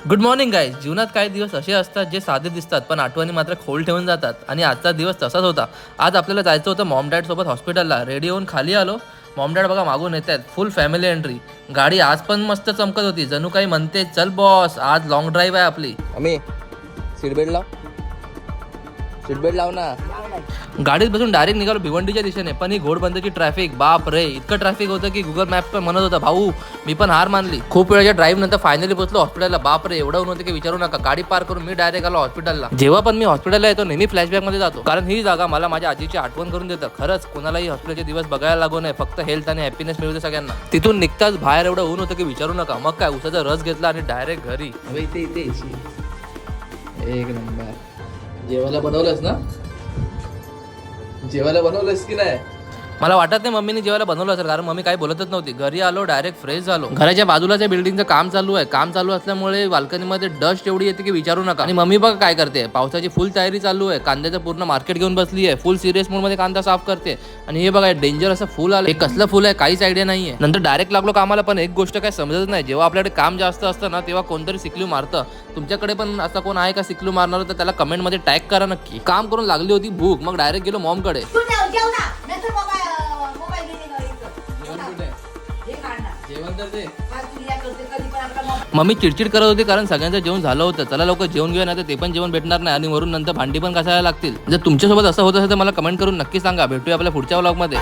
Good morning guys. जीवनात काही दिवस असे असतात जे साधे दिसतात पण आठवणी मात्र खोल ठेवून जातात. आणि आजचा दिवस तसाच होता. आज आपल्याला जायचं होतं मॉम डॅड सोबत हॉस्पिटलला. रेडी होऊन खाली आलो. मॉम डॅड बघा मागून येत आहेत. फुल फॅमिली एंट्री. गाडी आज पण मस्त चमकत होती. जणू काही म्हणते चल बॉस आज लॉंग ड्राईव्ह आहे आपली. अमी सीट बेल्ट लाव, सीट बेल्ट लाव ना. गाडीत बसून डायरेक्ट निघालो भिवंडीच्या दिशेने. पण ही घोडबंदरची ट्रॅफिक बाप रे, इतकं ट्रॅफिक होतं की गुगल मॅप पण म्हणत होता भाऊ मी पण हार मानली. खूप वेळाच्या ड्राईव्ह नंतर फायनली पोहोचलो हॉस्पिटलला. बाप रे एवढं ऊन होतं की विचारू नका. गाडी पार करून मी डायरेक्ट आलो हॉस्पिटलला. जेव्हा पण मी हॉस्पिटलला येतो नेहमी फ्लॅशबॅक मध्ये जातो, कारण ही जागा मला माझ्या आजीची आठवण करून देतं. खरंच कोणालाही हॉस्पिटलचे दिवस बघायला लागू नये, फक्त हेल्थ आणि हॅपीनेस मिळू दे सगळ्यांना. तिथून निघताच बाहेर एवढं ऊन होतं की विचारू नका. मग काय उसाचा रस घेतला आणि डायरेक्ट घरी. इथे एक नंबर. जेवायला बनवलंस ना? जेवायला बनवलंस की नाही? मला वाटत नाही मम्मीने जेवायला बनवलं असेल, कारण मम्मी काही बोलतच नव्हती. घरी आलो डायरेक्ट फ्रेश झालो. घराच्या बाजूलाच्या बिल्डिंगचं काम चालू आहे. काम चालू असल्यामुळे बाल्कनीमध्ये डस्ट एवढी येते की विचारू नका. आणि मम्मी बघा काय करते, पावसाची फुल तयारी चालू आहे. कांद्याचं पूर्ण मार्केट घेऊन बसली आहे. फुल सिरियस मोड मध्ये कांदा साफ करते. आणि हे बघा डेंजर असं फुल आलं. हे कसलं फुल आहे काहीच आयडिया नाहीये. नंतर डायरेक्ट लागलो कामाला. पण एक गोष्ट काय समजत नाही, जेव्हा आपल्याकडे काम जास्त असतं ना तेव्हा कोणतरी सिकलू मारतं. तुमच्याकडे पण असं कोण आहे का सिकलू मारणार? तर त्याला कमेंट मध्ये टॅग करा नक्की. काम करून लागली होती भूक, मग डायरेक्ट गेलो मॉम कडे. मम्मी चिडचिड करत होती कारण सगळ्यांचं जेवण झालं होतं. चला लवकर जेवण घेऊन आता ते पण जेवण भेटणार नाही आणि वरून नंतर भांडी पण घासायला लागतील. जर तुमच्यासोबत असं होत असेल तर मला कमेंट करून नक्की सांगा. भेटूया आपल्या पुढच्या व्लॉग मध्ये.